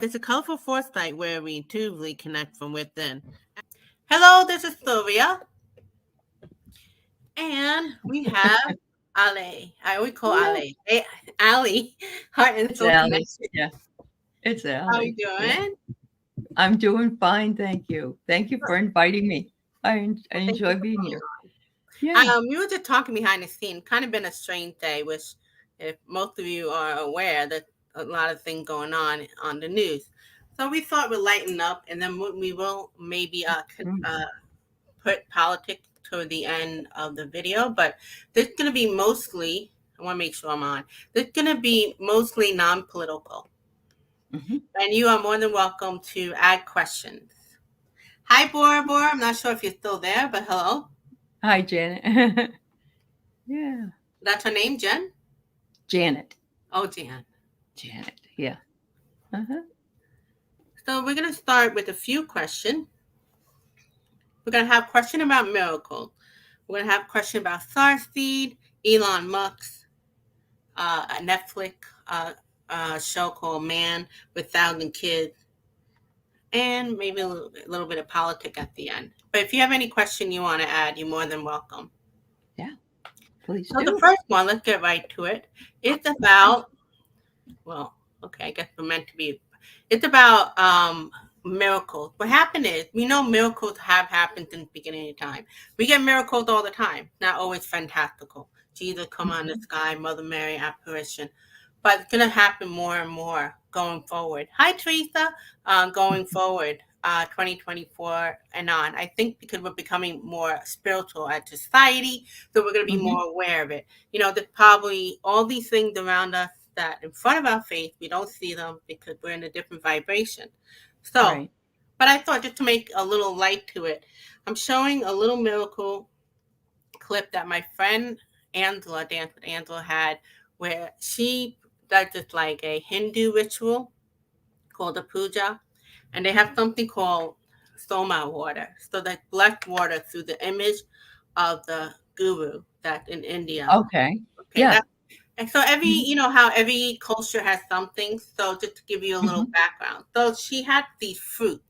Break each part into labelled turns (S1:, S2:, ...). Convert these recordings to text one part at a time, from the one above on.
S1: It's a colorful foresight where we intuitively connect from within. Hello, this is Sylvia. And we have Aley. I always call Aley. Hey, Aley, Heart and
S2: It's
S1: Soul
S2: Aley.
S1: Connection.
S2: Yeah, it's
S1: How are you
S2: Aley. Yeah,
S1: doing?
S2: I'm doing fine. Thank you. Thank you for inviting me. I
S1: Well, thank you
S2: enjoy
S1: for
S2: being
S1: coming
S2: here. Yeah.
S1: on. We were just talking behind the scene. Kind of been a strange day, which, if most of you are aware, that a lot of things going on the news. So we thought we'd lighten up, and then we will maybe
S2: Mm.
S1: put politics toward the end of the video, but this is going to be mostly, I want to make sure I'm on, this is going to be mostly non-political.
S2: Mm-hmm.
S1: And you are more than welcome to add questions. Hi, Bora Bora. I'm not sure if you're still there, but hello.
S2: Hi, Janet. Yeah,
S1: That's her name, Jen?
S2: Janet.
S1: Oh, Jan.
S2: Janet. Yeah. Uh-huh.
S1: So we're going to start with a few questions. We're going to have a question about miracles. We're going to have a question about Starseed, Elon Musk, a Netflix show called Man with 1,000 Kids, and maybe a little bit of politic at the end. But if you have any question you want to add, you're more than welcome.
S2: Yeah. Please
S1: So the
S2: do.
S1: first one, let's get right to it. It's about, well, okay, I guess we're meant to be. It's about miracles. What happened is, we know miracles have happened since the beginning of time. We get miracles all the time, not always fantastical. Jesus come on the sky, Mother Mary apparition. But it's going to happen more and more going forward. Hi, Teresa. Going forward, 2024 and on. I think because we're becoming more spiritual as society, so we're going to be more aware of it. You know, there's probably all these things around us that in front of our face, we don't see them because we're in a different vibration. So,
S2: Right.
S1: but I thought just to make a little light to it, I'm showing a little miracle clip that my friend Angela, Dance with Angela, had, where she does just like a Hindu ritual called a puja, and they have something called soma water. So they collect water through the image of the guru that's in India.
S2: Okay.
S1: Okay,
S2: Yeah.
S1: that and so you know how every culture has something. So just to give you a little
S2: Mm-hmm.
S1: background, so she had these fruit,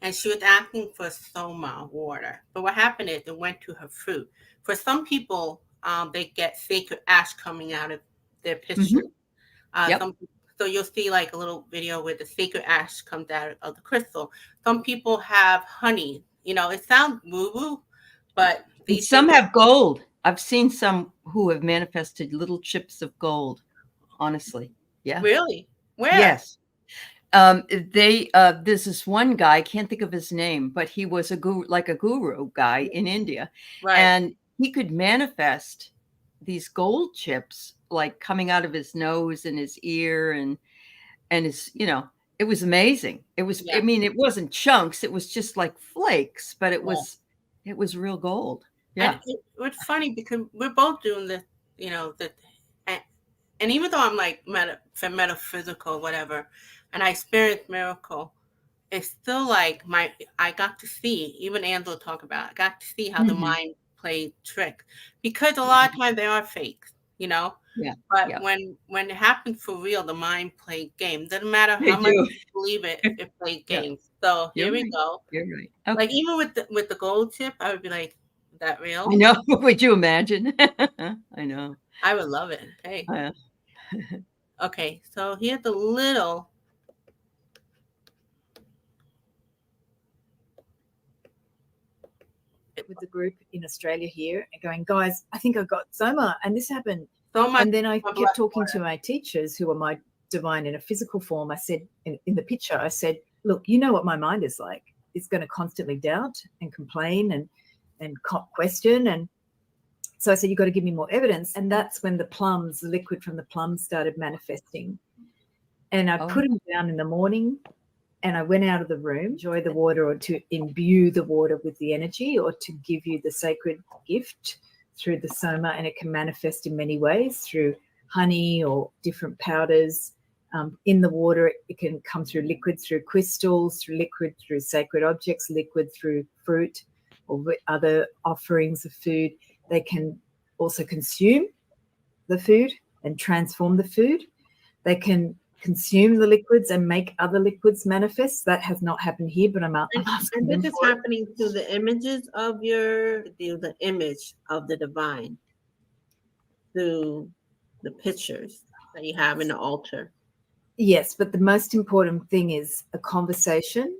S1: and she was asking for soma water. But what happened is it went to her fruit. For some people, they get sacred ash coming out of their
S2: Mm-hmm.
S1: picture.
S2: Yep.
S1: So you'll see like a little video where the sacred ash comes out of the crystal. Some people have honey. You know, it sounds woo-woo, but
S2: And
S1: these
S2: some
S1: things
S2: have gold. I've seen some who have manifested little chips of gold. Honestly. Yeah.
S1: really, where?
S2: Yes. There's this one guy, I can't think of his name, but he was a guru, like a guru guy in India,
S1: Right.
S2: and he could manifest these gold chips like coming out of his nose and his ear and his, it was amazing. It was, I
S1: Yeah.
S2: mean, it wasn't chunks, it was just like flakes, but it
S1: Yeah.
S2: was real gold.
S1: And
S2: Yeah.
S1: it's funny because we're both doing this, you know, and, and even though I'm like metaphysical, whatever, and I experienced miracle, it's still like I got to see, even Angela talk about it, I got to see how the
S2: Mhm.
S1: mind plays tricks, because a lot of times they are fakes, you know.
S2: Yeah.
S1: But
S2: Yeah.
S1: when it happens for real, the mind plays games. Doesn't matter
S2: They
S1: how much
S2: do.
S1: you believe it, it plays
S2: Yeah.
S1: games. So
S2: You're
S1: here we
S2: right.
S1: go.
S2: You're right.
S1: Like
S2: Okay.
S1: even with the gold chip, I would be like, is that
S2: I
S1: real?
S2: know. Would you imagine? I know.
S1: I would love it. Hey,
S2: Uh,
S1: okay. So here's a little.
S3: With the group in Australia here and going, guys, I think I've got soma and this happened.
S1: So much.
S3: And then I
S1: blood
S3: kept talking
S1: water.
S3: to my teachers who are my divine in a physical form. I said in the picture, I said, look, you know what my mind is like. It's going to constantly doubt and complain and question. And so I said, you've got to give me more evidence. And that's when the plums, the liquid from the plums started manifesting. And I put them down in the morning and I went out of the room, enjoy the water or to imbue the water with the energy or to give you the sacred gift through the soma. And it can manifest in many ways through honey or different powders. In the water, it can come through liquid, through crystals, through liquid, through sacred objects, liquid through fruit or other offerings of food. They can also consume the food and transform the food. They can consume the liquids and make other liquids manifest. That has not happened here, but I'm asking
S1: And
S3: them
S1: this is
S3: for it.
S1: happening through the images of the image of the divine, through the pictures that you have in the altar.
S3: Yes, but the most important thing is a conversation.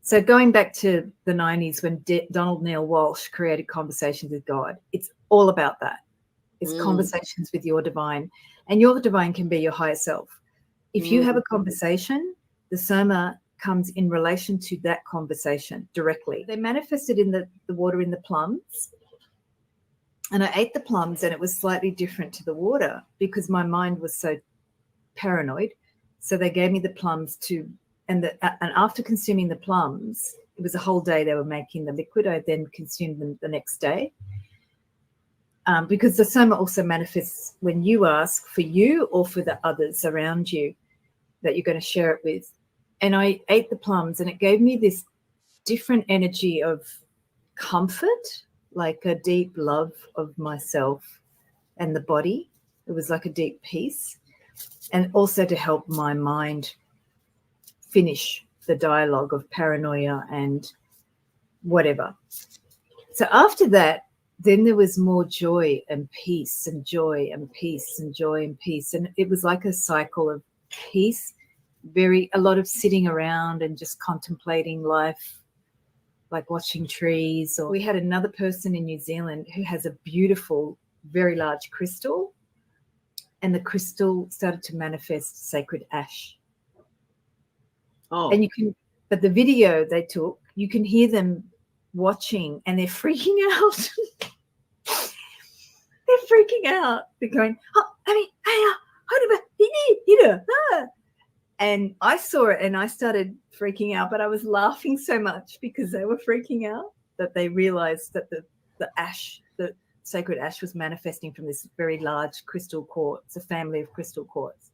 S3: So going back to the 90s when Donald Neil Walsh created Conversations with God, it's all about that. It's conversations with your divine, and your divine can be your higher self. If you have a conversation, the soma comes in relation to that conversation directly. They manifested in the water in the plums, and I ate the plums, and it was slightly different to the water because my mind was so paranoid. So they gave me the plums and after consuming the plums, it was a whole day they were making the liquid. I then consumed them the next day. Because the soma also manifests when you ask for you or for the others around you that you're going to share it with. And I ate the plums, and it gave me this different energy of comfort, like a deep love of myself and the body. It was like a deep peace, and also to help my mind finish the dialogue of paranoia and whatever. So after that, then there was more joy and peace and joy and peace and joy and peace. And it was like a cycle of peace, a lot of sitting around and just contemplating life, like watching trees. Or we had another person in New Zealand who has a beautiful, very large crystal, and the crystal started to manifest sacred ash.
S1: Oh,
S3: And but the video they took, you can hear them watching, and they're freaking out. They're freaking out. They're going, oh, I mean, hey, and I saw it and I started freaking out, but I was laughing so much because they were freaking out that they realized that the ash, the sacred ash, was manifesting from this very large crystal quartz, a family of crystal quartz.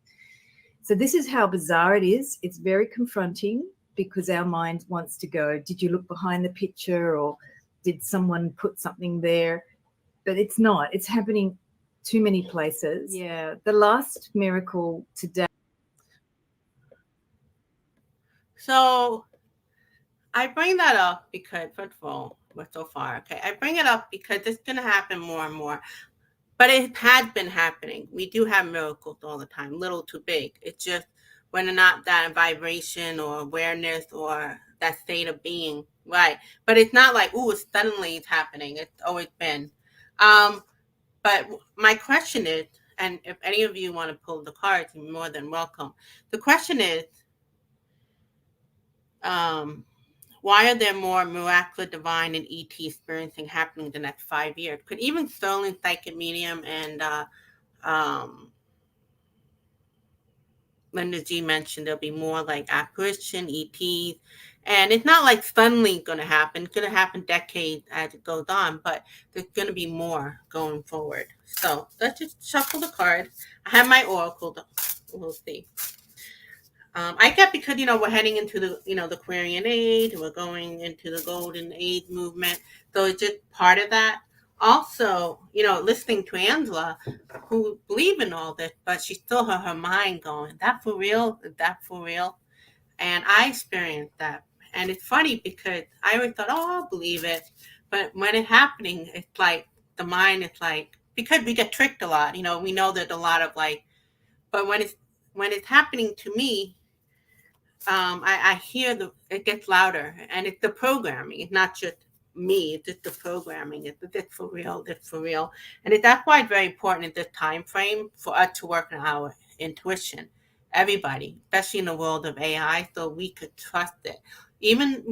S3: So this is how bizarre it is. It's very confronting because our mind wants to go, did you look behind the picture, or did someone put something there? But it's not. It's happening too many places. Yeah. The last miracle today.
S1: so I bring that up because, first of all, we're so far. Okay, I bring it up because it's going to happen more and more. But it has been happening. We do have miracles all the time, little to big. It's just when or not that vibration or awareness or that state of being, right? But it's not like, ooh, suddenly it's happening. It's always been. But my question is, and if any of you want to pull the cards, you're more than welcome. The question is, why are there more miraculous, divine, and ET experiencing happening the next 5 years? Could even Sterling, Psychic Medium, and Linda G mentioned there'll be more like apparition, ETs, and it's not like suddenly going to happen. It's going to happen decades as it goes on, but there's going to be more going forward. So let's just shuffle the cards. I have my oracle. We'll see. I get because we're heading into the the Aquarian age, we're going into the Golden Age movement, so it's just part of that. Also, listening to Angela, who believe in all this, but she still has her mind going, "That for real? Is that for real?" And I experienced that, and it's funny because I always thought, "Oh, I'll believe it," but when it's happening, it's like the mind is like, because we get tricked a lot. We know there's a lot of like, but when it's happening to me. I hear it gets louder, and it's the programming. It's not just me; it's just the programming. It's for real. It's for real, and that's why it's very important in this time frame for us to work on our intuition. Everybody, especially in the world of AI, so we could trust it. Even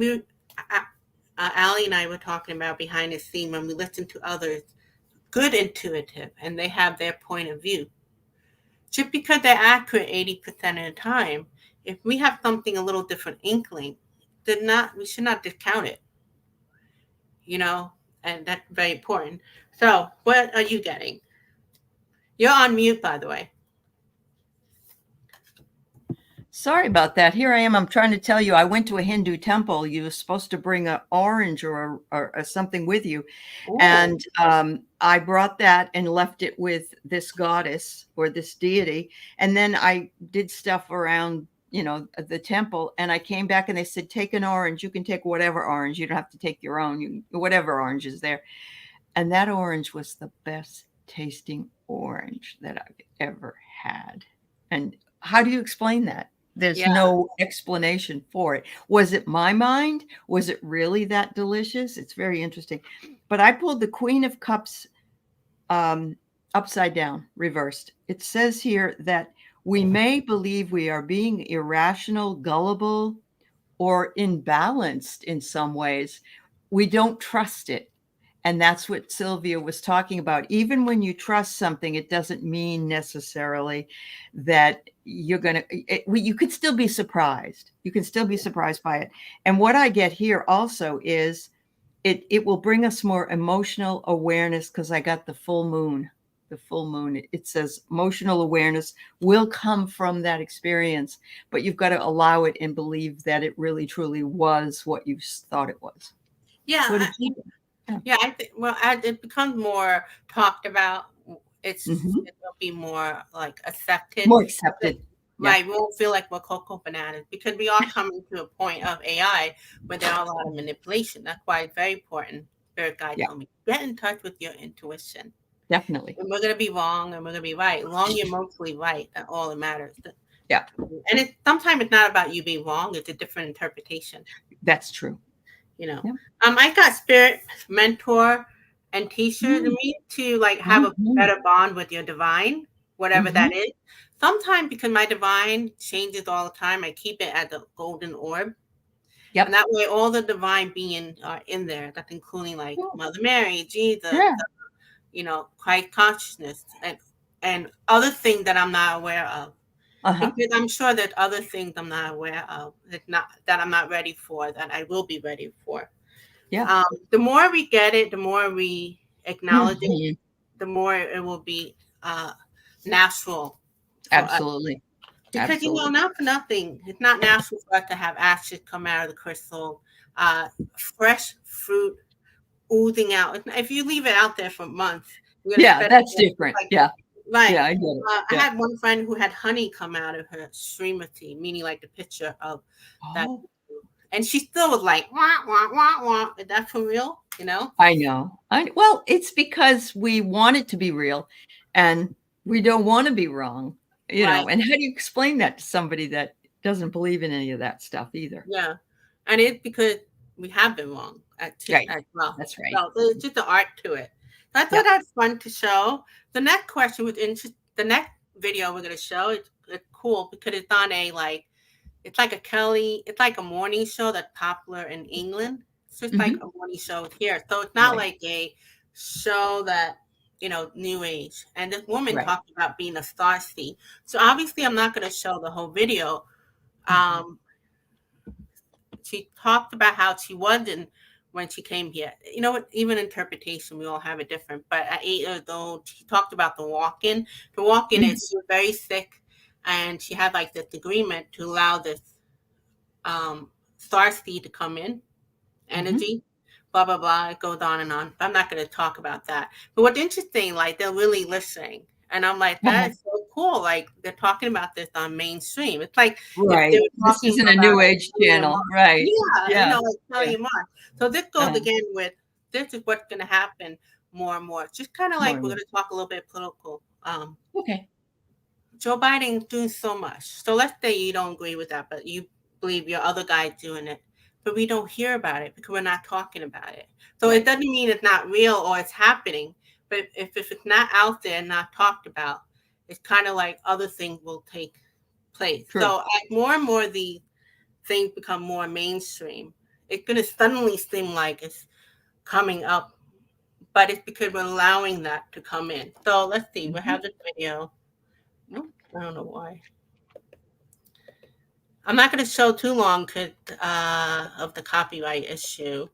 S1: Aley and I were talking about behind the scene when we listen to others, good intuitive, and they have their point of view. Just because they're accurate 80% of the time, if we have something a little different inkling, we should not discount it. And that's very important. So, what are you getting? You're on mute, by the way.
S2: Sorry about that. Here I am. I'm trying to tell you, I went to a Hindu temple. You were supposed to bring an orange or something with you.
S1: Ooh.
S2: And I brought that and left it with this goddess or this deity. And then I did stuff around, the temple. And I came back and they said, take an orange. You can take whatever orange. You don't have to take your own, whatever orange is there. And that orange was the best tasting orange that I've ever had. And how do you explain that? There's no explanation for it. Was it my mind? Was it really that delicious? It's very interesting. But I pulled the Queen of Cups upside down, reversed. It says here that we may believe we are being irrational, gullible, or imbalanced in some ways. We don't trust it. And that's what Sylvia was talking about. Even when you trust something, it doesn't mean necessarily that you're going to, you could still be surprised. You can still be surprised by it. And what I get here also is it will bring us more emotional awareness, because I got the full moon. The full moon. It says emotional awareness will come from that experience, but you've got to allow it and believe that it really, truly was what you thought it was.
S1: Yeah.
S2: So
S1: I think, well, as it becomes more talked about, it will be more like accepted.
S2: More accepted.
S1: Right. We won't feel like we're cocoa bananas, because we are coming to a point of AI where there are a lot of manipulation. That's why it's very important. Spirit guide told me, get in touch with your intuition.
S2: Definitely.
S1: And we're going to be wrong and we're going to be right. As long as you're mostly right, that's all that matters.
S2: Yeah.
S1: And sometimes it's not about you being wrong. It's a different interpretation.
S2: That's true.
S1: I got spirit mentor and teacher to me to like have a better bond with your divine, whatever that is. Sometimes because my divine changes all the time, I keep it at the golden orb. Yep. And that way all the divine beings are in there. That's including like Mother Mary, Jesus, Christ consciousness, and other things that I'm not aware of. Because I'm sure there's other things I'm not aware of, that I'm not ready for, that I will be ready for. Yeah. The more we get it, the more we acknowledge it, the more it will be natural.
S2: Absolutely.
S1: Because not for nothing, it's not natural for us to have ashes come out of the crystal, fresh fruit oozing out. If you leave it out there for months,
S2: that's different.
S1: Right.
S2: Yeah, I get it.
S1: I had one friend who had honey come out of her stream of tea, meaning like the picture of that. And she still was like, wah, wah, wah, wah. Is that for real?
S2: I know. Well, it's because we want it to be real and we don't want to be wrong, know. And how do you explain that to somebody that doesn't believe in any of that stuff either?
S1: Yeah. And it's because we have been wrong as well.
S2: That's right.
S1: So there's just the art to it. So I thought that was fun to show. The next question was interesting. The next video we're going to show, it's cool because it's on it's like a morning show that's popular in England. It's just like a morning show here. So it's not like a show that, new age. And this woman talked about being a starseed. So obviously I'm not going to show the whole video. She talked about how she wasn't when she came here. Even interpretation, we all have it different. But at 8 years old, she talked about the walk-in. The walk-in is she was very sick, and she had like this agreement to allow this starseed to come in, energy, blah, blah, blah. It goes on and on. I'm not going to talk about that. But what's interesting, like they're really listening. And I'm like, that is so cool. Like they're talking about this on mainstream. It's like
S2: this isn't a new age channel, right?
S1: Yeah. So this goes again with this is what's going to happen more and more. Just kind of like we're going to talk a little bit political.
S2: Okay.
S1: Joe Biden's doing so much. So let's say you don't agree with that, but you believe your other guy's doing it. But we don't hear about it because we're not talking about it. So it doesn't mean it's not real or it's happening. But if it's not out there and not talked about, it's kind of like other things will take place. True. So as more and more these things become more mainstream, it's going to suddenly seem like it's coming up. But it's because we're allowing that to come in. So let's see. We'll have this video. I don't know why. I'm not going to show too long because of the copyright issue.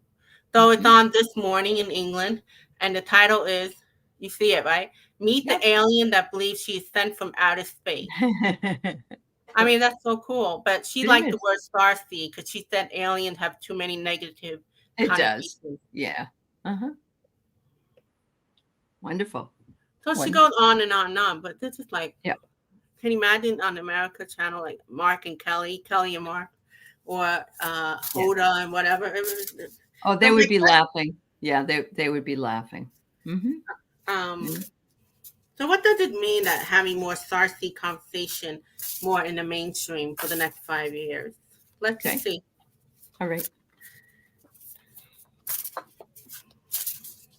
S1: So it's on this morning in England. And the title is, you see it, right? Meet the alien that believes she is sent from outer space. I mean, that's so cool. But she
S2: It
S1: liked the
S2: is.
S1: word starseed because she said aliens have too many negative
S2: It does.
S1: connotations.
S2: Yeah. Uh-huh. Wonderful.
S1: So she
S2: Wonderful.
S1: goes on and on and on. But this is like,
S2: Yeah.
S1: can you imagine on the America channel, like Mark and Kelly and Mark, or
S2: Yeah.
S1: Hoda and whatever. It was,
S2: Oh, they
S1: so
S2: would be laughing. Yeah, they would be laughing.
S1: um, so what does it mean that having more Sarsi conversation more in the mainstream for the next 5 years? Let's
S2: Okay.
S1: see.
S2: All right.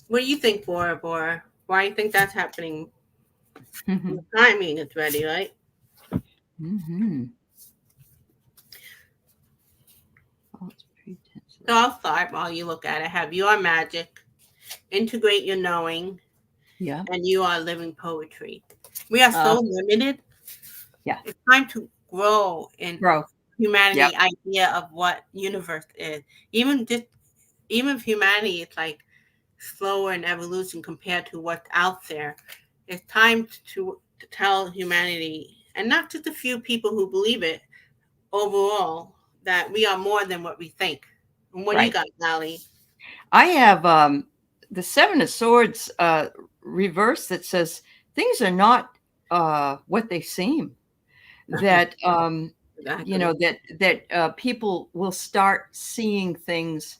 S1: What do you think, Bora? Why do you think that's happening?
S2: Mm-hmm.
S1: The timing is ready, right?
S2: Mm-hmm.
S1: So I'll start while you look at it. Have your magic, integrate your knowing,
S2: Yeah.
S1: and you are living poetry. We are so limited.
S2: Yeah.
S1: It's time to grow in
S2: Bro.
S1: humanity
S2: Yep.
S1: idea of what universe is. Even if humanity is like slower in evolution compared to what's out there, it's time to tell humanity, and not just a few people who believe it, overall, that we are more than what we think. And what do you
S2: Right.
S1: got, Aley?
S2: I have the Seven of Swords reverse that says things are not what they seem. That
S1: Exactly.
S2: you know that people will start seeing things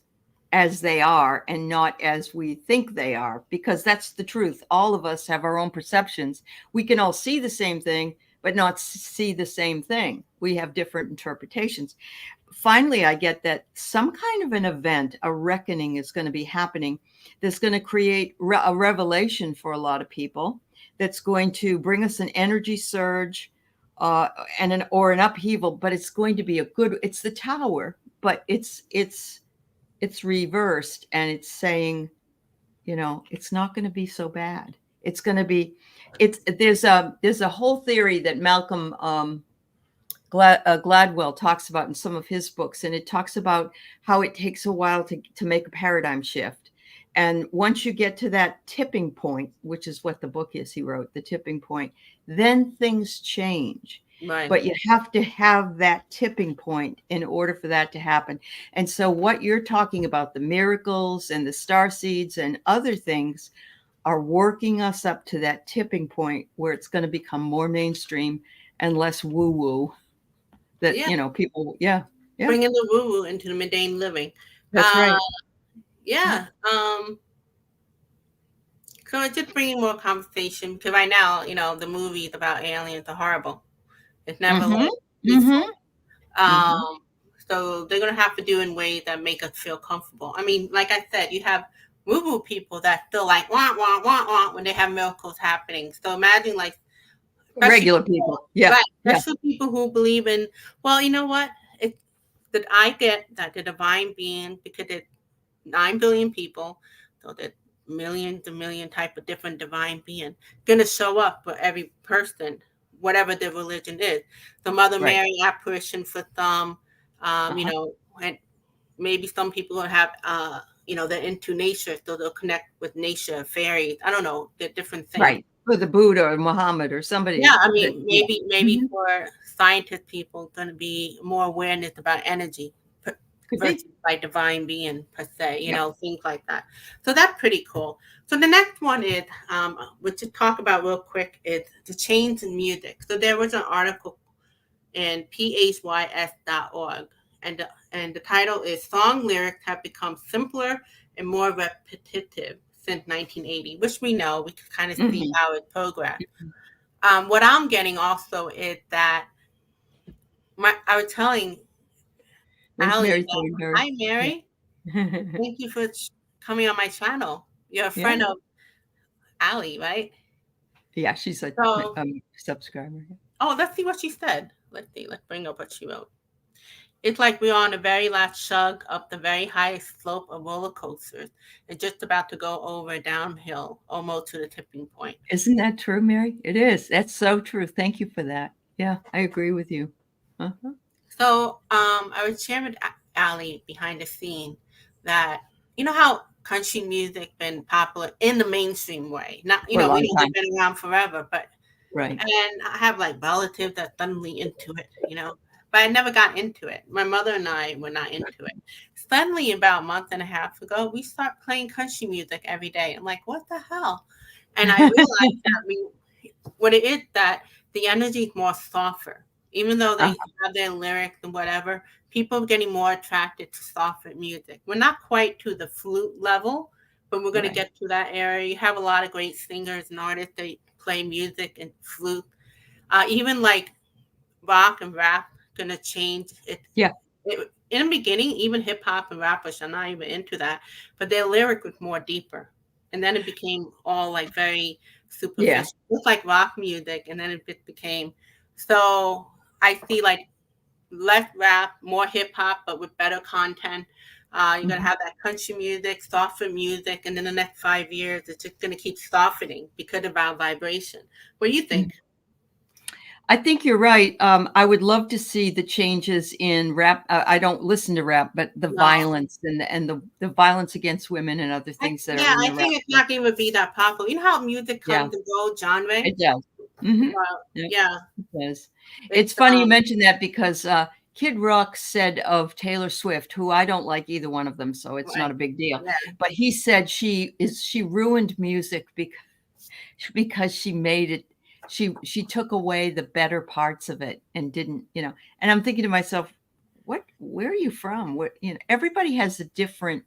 S2: as they are and not as we think they are, because that's the truth. All of us have our own perceptions. We can all see the same thing, but not see the same thing. We have different interpretations. Finally, I get that some kind of an event, a reckoning is going to be happening that's going to create a revelation for a lot of people, that's going to bring us an energy surge and an upheaval, but it's going to be it's the tower, but it's reversed, and it's saying, it's not going to be so bad. It's going to be, there's a whole theory that Malcolm Gladwell talks about in some of his books, and it talks about how it takes a while to make a paradigm shift. And once you get to that tipping point, which is what the book is he wrote, the tipping point, then things change.
S1: Right.
S2: But you have to have that tipping point in order for that to happen. And so what you're talking about, the miracles and the star seeds and other things, are working us up to that tipping point where it's going to become more mainstream and less woo-woo. That, people, yeah.
S1: Bringing the woo-woo into the mundane living.
S2: That's right.
S1: Yeah. So it's just bringing more conversation, because right now, the movies about aliens are horrible. It's never like peaceful. So they're going to have to do in ways that make us feel comfortable. I mean, like I said, you have woo-woo people that still like wah, wah, wah, wah when they have miracles happening. So imagine like
S2: regular people. Yeah.
S1: Right. Especially people who believe in, well, you know what? It's that I get that the divine being, because it's 9 billion people, so that millions and million type of different divine being going to show up for every person, whatever their religion is. The Mother Mary apparition for some, and maybe some people will have, they're into nature, so they'll connect with nature, fairies. I don't know, they're different things.
S2: Right. For the Buddha or Muhammad or somebody.
S1: Yeah, I mean, maybe for scientist people, going to be more awareness about energy versus by divine being per se, things like that. So that's pretty cool. So the next one is, which to talk about real quick, is the change in music. So there was an article in phys.org, and the title is "Song Lyrics Have Become Simpler and More Repetitive Since 1980," which we know, we can kind of see how it's programmed. What I'm getting also is that I was telling Aley, hi Mary, thank you for coming on my channel. You're a friend of Aley, right?
S2: Yeah, she's a subscriber.
S1: Oh, let's see what she said. Let's bring up what she wrote. It's like we're on the very last chug up the very highest slope of roller coasters and just about to go over downhill, almost to the tipping point.
S2: Isn't that true, Mary? It is. That's so true. Thank you for that. Yeah, I agree with you.
S1: So I was sharing with Aley behind the scene that, how country music been popular in the mainstream way. Not, we know they've been around forever, but
S2: Right.
S1: And I have like relatives that suddenly into it, but I never got into it. My mother and I were not into it. Suddenly, about a month and a half ago, we start playing country music every day. I'm like, what the hell? And I realized that what it is that the energy is more softer. Even though they have their lyrics and whatever, people are getting more attracted to softer music. We're not quite to the flute level, but we're going to
S2: Right.
S1: get to that area. You have a lot of great singers and artists that play music and flute. Even like rock and rap going to change it.
S2: Yeah.
S1: In the beginning, even hip hop and rappers are not even into that, but their lyric was more deeper. And then it became all like very
S2: Yeah.
S1: superficial, just like rock music. And then it became, so I see like less rap, more hip hop, but with better content. You're going to have that country music, softer music, and in the next 5 years, it's just going to keep softening because of our vibration. What do you think?
S2: I think you're right. I would love to see the changes in rap. I don't listen to rap, but the violence and the violence against women and other things that are in the
S1: I
S2: rap.
S1: think it's not going to be that popular. You know how music comes and goes, genre?
S2: It does. Mm-hmm.
S1: Yeah.
S2: It does. It's funny you mention that because Kid Rock said of Taylor Swift, who I don't like either one of them, so it's not a big deal.
S1: Yeah.
S2: But he said she ruined music because she made it. She took away the better parts of it and didn't, and I'm thinking to myself, where are you from? Everybody has a different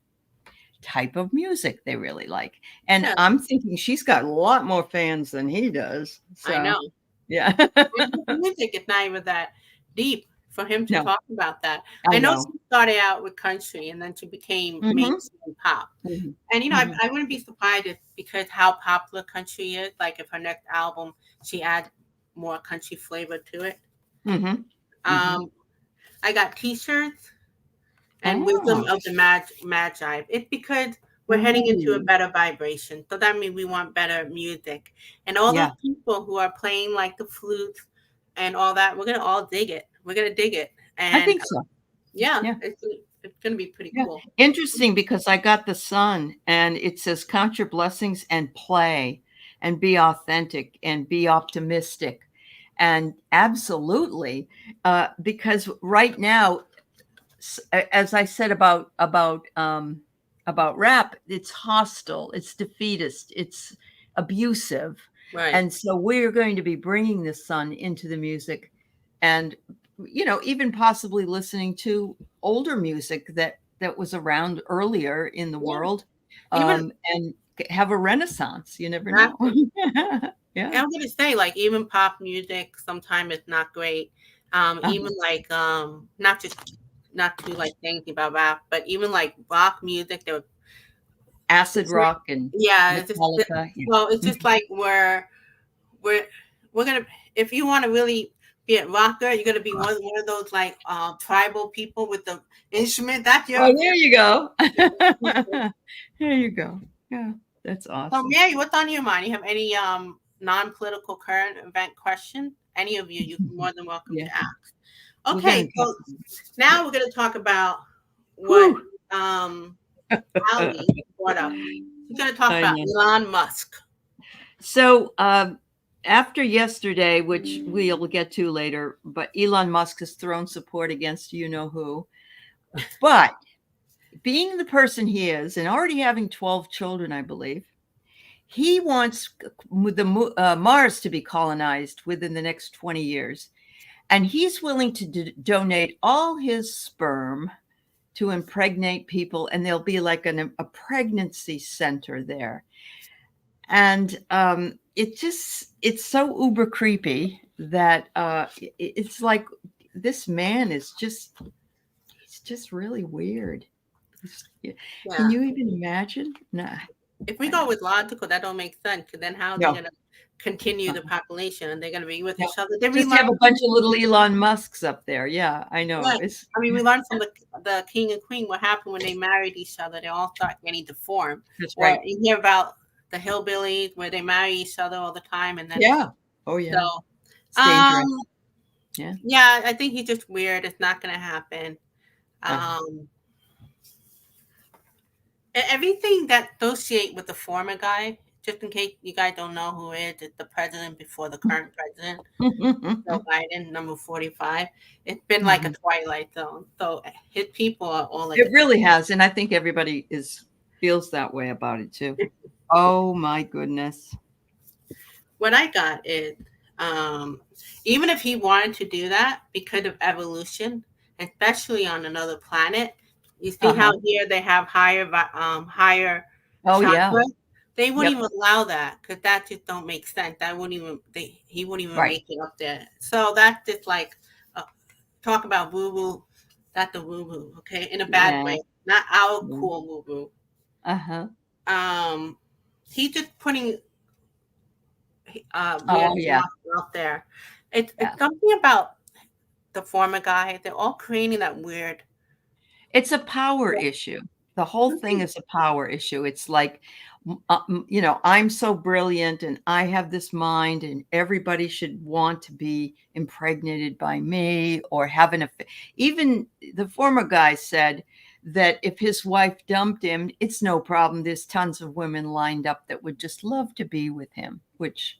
S2: type of music they really like. And I'm thinking she's got a lot more fans than he does. So,
S1: I know.
S2: Yeah.
S1: Music is not even that deep for him to talk about that.
S2: I
S1: know
S2: know.
S1: she started out with country and then she became mainstream pop. And, I wouldn't be surprised if, because how popular country is, like if her next album, she adds more country flavor to it. I got t-shirts and Wisdom of the Magi. It's because we're heading into a better vibration. So that means we want better music. And all those people who are playing like the flutes and all that, we're going to all dig it. We're going to dig it. And
S2: I think so.
S1: It's going to be pretty cool.
S2: Interesting, because I got the Sun and it says count your blessings and play and be authentic and be optimistic. And absolutely, because right now, as I said about rap, it's hostile, it's defeatist, it's abusive.
S1: Right.
S2: And so we're going to be bringing the Sun into the music, and even possibly listening to older music that was around earlier in the world, and have a renaissance. You never know.
S1: I'm going to say, like, even pop music sometimes it's not great. Even like not to do like things about rap, but even like rock music, there was
S2: acid rock and Metallica.
S1: It's just like we're gonna, if you want to really be a rocker, you're gonna be one of those like tribal people with the instrument. That's your.
S2: Oh, there you go. There you go. Yeah, that's awesome.
S1: So, Mary, what's on your mind? You have any non-political current event question? Any of you're more than welcome to ask. Okay, so now we're going to talk about what Aley brought up. We're going to talk about Elon Musk.
S2: So after yesterday, which we'll get to later, but Elon Musk has thrown support against you-know-who. But being the person he is and already having 12 children, I believe, he wants the Mars to be colonized within the next 20 years. And he's willing to donate all his sperm to impregnate people. And there'll be like a pregnancy center there. And it's so uber creepy that it's like this man is he's just really weird. Can you even imagine? Nah.
S1: If we go with logical, that don't make sense. Because then how are they going to continue the population? And they're going to be with each other?
S2: Just have a bunch of little Elon Musks up there. Yeah, I know.
S1: Yeah. I mean, we learned from the king and queen what happened when they married each other. They all start getting deformed.
S2: That's right.
S1: You hear about the hillbillies where they marry each other all the time, and then
S2: oh yeah.
S1: So,
S2: it's dangerous.
S1: Yeah, I think he's just weird. It's not going to happen. Everything that associate with the former guy just in case you guys don't know who it is, it's the president before the current president, Joe Biden, number 45. It's been like a twilight zone. So his people are all like
S2: It really has, and I think everybody feels that way about it too. Oh my goodness.
S1: What I got is even if he wanted to do that because of evolution, especially on another planet, you see how here they have higher
S2: Oh yeah.
S1: chakras? They wouldn't even allow that because that just don't make sense. That wouldn't even he wouldn't even make it up there. So that's just like talk about woo woo. That's a woo woo, okay, in a bad way, not our cool woo woo. He's just putting weird out there. It's something about the former guy. They're all creating that weird.
S2: It's a power issue. The whole thing is a power issue. It's like, I'm so brilliant and I have this mind and everybody should want to be impregnated by me or have an affair. Even the former guy said that if his wife dumped him, it's no problem. There's tons of women lined up that would just love to be with him, which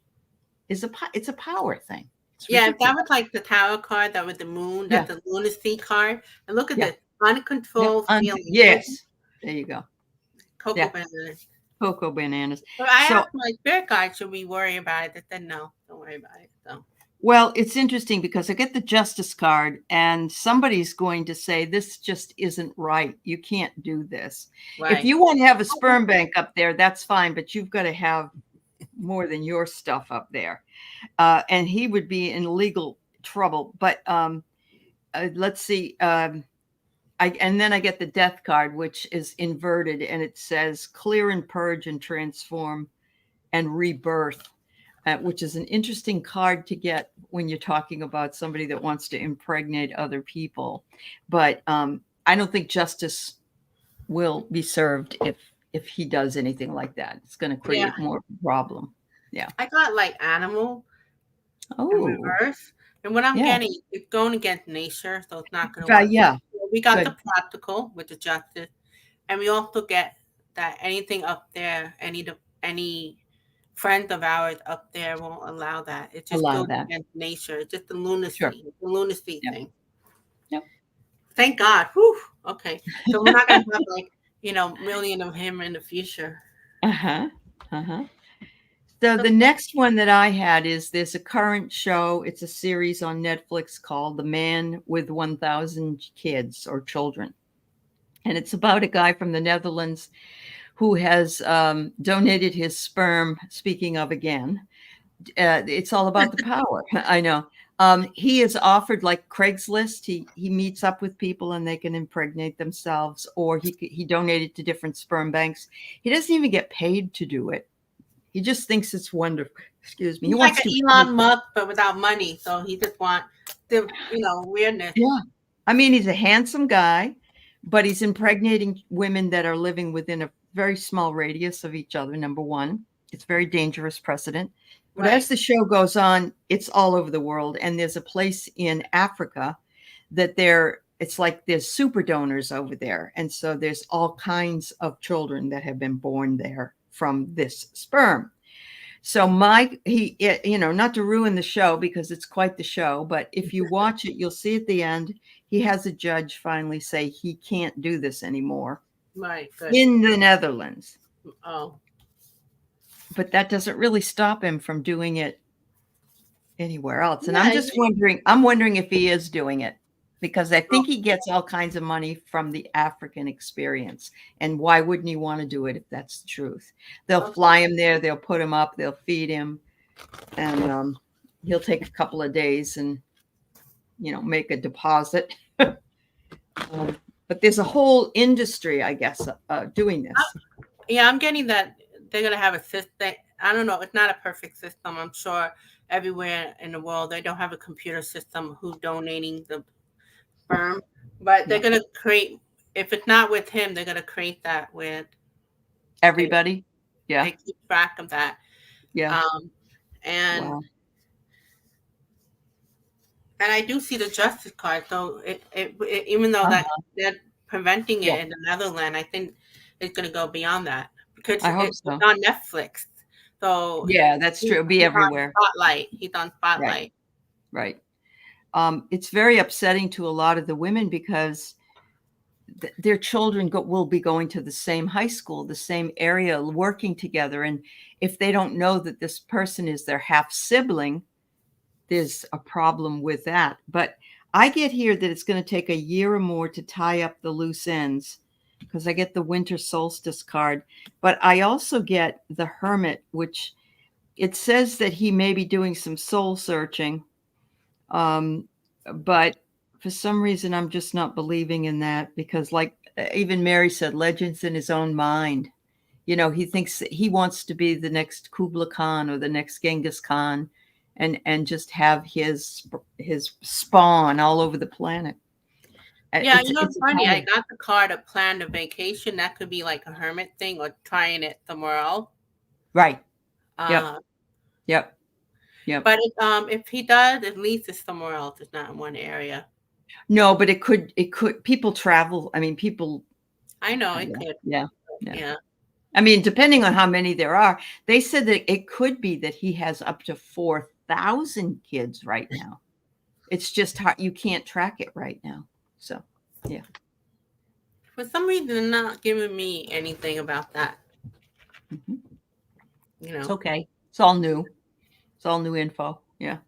S2: is it's a power thing.
S1: Yeah, that was like the tarot card. That was the moon. That's the lunacy card. And look at this uncontrolled feeling.
S2: Yes, there you go.
S1: Cocoa bananas.
S2: Cocoa bananas.
S1: But I asked my spirit guide, should we worry about it? They said no, don't worry about it. So.
S2: Well, it's interesting because I get the justice card and somebody's going to say, this just isn't right. You can't do this. Right. If you want to have a sperm bank up there, that's fine, but you've got to have more than your stuff up there. And he would be in legal trouble. But let's see. And then I get the death card, which is inverted, and it says clear and purge and transform and rebirth, which is an interesting card to get when you're talking about somebody that wants to impregnate other people. But I don't think justice will be served if he does anything like that. It's going to create more problem. Yeah.
S1: I got like animal in reverse. And what I'm getting, it's going against nature, so it's not going to work.
S2: Yeah.
S1: We got the practical with the justice. And we also get that anything up there, any friends of ours up there won't allow that. It just goes against nature. It's just the lunacy thing.
S2: Yep.
S1: Thank God. Whew. Okay. So we're not going to have like, million of him in the future.
S2: So the next one that I had is there's a current show. It's a series on Netflix called The Man with 1,000 Kids or Children. And it's about a guy from the Netherlands who has donated his sperm, speaking of again. It's all about the power. I know. He is offered like Craigslist. He meets up with people and they can impregnate themselves, or he donated to different sperm banks. He doesn't even get paid to do it. He just thinks it's wonderful. Excuse me.
S1: He's like an Elon Musk, but without money. So he just wants the, weirdness.
S2: Yeah. I mean, he's a handsome guy, but he's impregnating women that are living within a very small radius of each other. Number one, it's very dangerous precedent. But as the show goes on, it's all over the world. And there's a place in Africa that it's like there's super donors over there. And so there's all kinds of children that have been born there from this sperm. So not to ruin the show because it's quite the show, but if you watch it, you'll see at the end, he has a judge finally say he can't do this anymore.
S1: Right. Good.
S2: In the Netherlands.
S1: Oh.
S2: But that doesn't really stop him from doing it anywhere else. And I'm wondering if he is doing it, because I think he gets all kinds of money from the African experience. And why wouldn't he want to do it if that's the truth? They'll fly him there. They'll put him up. They'll feed him. And he'll take a couple of days and, make a deposit. But there's a whole industry, I guess, doing this.
S1: Yeah, I'm getting that they're going to have a system. I don't know. It's not a perfect system. I'm sure everywhere in the world, they don't have a computer system who's donating the sperm. But they're going to create, if it's not with him, they're going to create that with
S2: everybody.
S1: They keep track of that.
S2: Yeah.
S1: And I do see the justice card. So even though that they're preventing it in the Netherlands, I think it's going to go beyond that because it's on Netflix. So
S2: Yeah, that's true. It'll be
S1: he's on
S2: everywhere.
S1: Spotlight. He's on
S2: Right.
S1: Spotlight.
S2: Right. It's very upsetting to a lot of the women because their children will be going to the same high school, the same area, working together. And if they don't know that this person is their half sibling, there's a problem with that. But I get here that it's going to take a year or more to tie up the loose ends because I get the winter solstice card. But I also get the hermit, which it says that he may be doing some soul searching. But for some reason, I'm just not believing in that because, like even Mary said, legends in his own mind. You know, he thinks he wants to be the next Kubla Khan or the next Genghis Khan, and just have his spawn all over the planet.
S1: Yeah, you know,
S2: It's
S1: it's funny. I
S2: Italian.
S1: got the card to plan a vacation. That could be like a hermit thing or trying it somewhere else.
S2: Right.
S1: Uh,
S2: Yep. Yep. Yep.
S1: but if he does, at least it's somewhere else. It's not in one area.
S2: No, but it could people travel. I mean, people.
S1: I know it
S2: Yeah.
S1: could.
S2: Yeah.
S1: Yeah.
S2: I mean, depending on how many there are, they said that it could be that he has up to 4,000 kids right now. It's just hard. You can't track it right now. So, yeah.
S1: For some reason, they're not giving me anything about that.
S2: Mhm.
S1: You know,
S2: It's okay. It's all new. It's all new info. Yeah.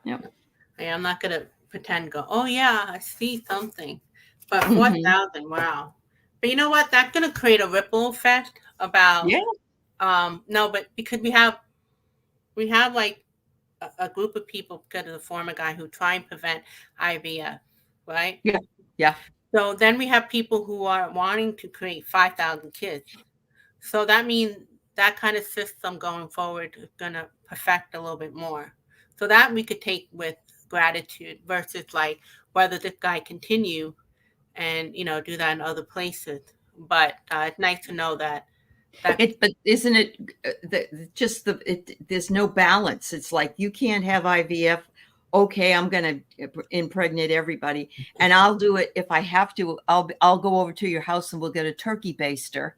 S2: Yep.
S1: I'm not gonna pretend. Go, oh yeah, I see something. But
S2: Mhm.
S1: 4,000, wow. But you know what? That's gonna create a ripple effect about.
S2: Yeah.
S1: No, but because we have like a group of people because of the former guy who try and prevent IVF, right?
S2: Yeah. Yeah.
S1: So then we have people who are wanting to create 5,000 kids. So that means that kind of system going forward is going to perfect a little bit more. So that we could take with gratitude versus like whether this guy continue and, you know, do that in other places. But it's nice to know that.
S2: But isn't it there's no balance. It's like you can't have IVF. Okay, I'm going to impregnate everybody, and I'll do it if I have to. I'll go over to your house and we'll get a turkey baster,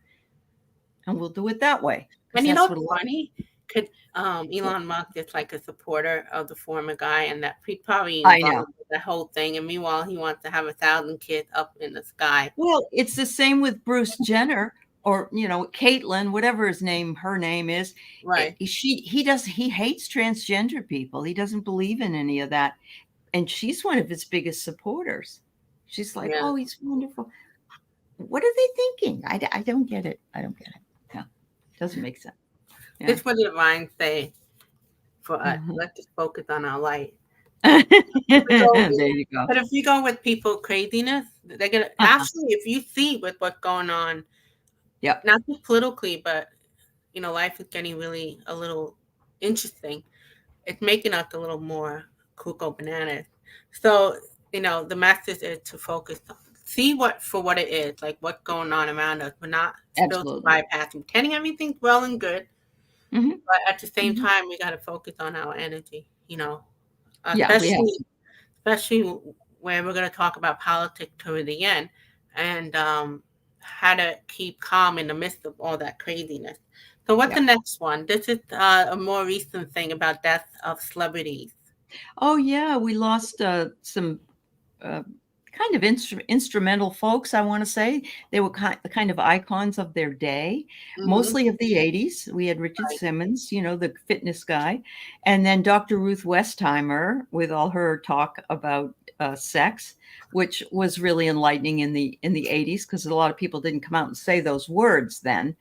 S2: and we'll do it that way.
S1: And you
S2: That's
S1: know
S2: what
S1: what's funny? Could Elon Musk is like a supporter of the former guy, and that he probably
S2: I know.
S1: involved with the whole thing. And meanwhile, he wants to have 1,000 kids up in the sky.
S2: Well, it's the same with Bruce Jenner or Caitlyn, whatever her name is.
S1: Right.
S2: He hates transgender people. He doesn't believe in any of that. And she's one of his biggest supporters. She's like,
S1: Yeah.
S2: oh, he's wonderful. What are they thinking? I don't get it. I don't get it. No, doesn't make sense. Yeah.
S1: This what the divine say for us. Let's just focus on our light.
S2: There you go.
S1: But if you go with people craziness, they're gonna actually, if you see with what's going on, not just politically, but life is getting really a little interesting. It's making us a little more cuckoo bananas. So, the message is to focus on, see what for what it is, like what's going on around us. We're not spiritual bypassing, pretending everything's well and good.
S2: Mhm.
S1: But at the same time, we got to focus on our energy,
S2: Yeah, we have
S1: especially when we're going to talk about politics toward the end and how to keep calm in the midst of all that craziness. So what's the next one? This is a more recent thing about death of celebrities.
S2: Oh, yeah, we lost some kind of instrumental folks, I want to say. They were kind of icons of their day, mostly of the 80s. We had Richard Simmons, the fitness guy, and then Dr. Ruth Westheimer with all her talk about sex, which was really enlightening in the 80s because a lot of people didn't come out and say those words then.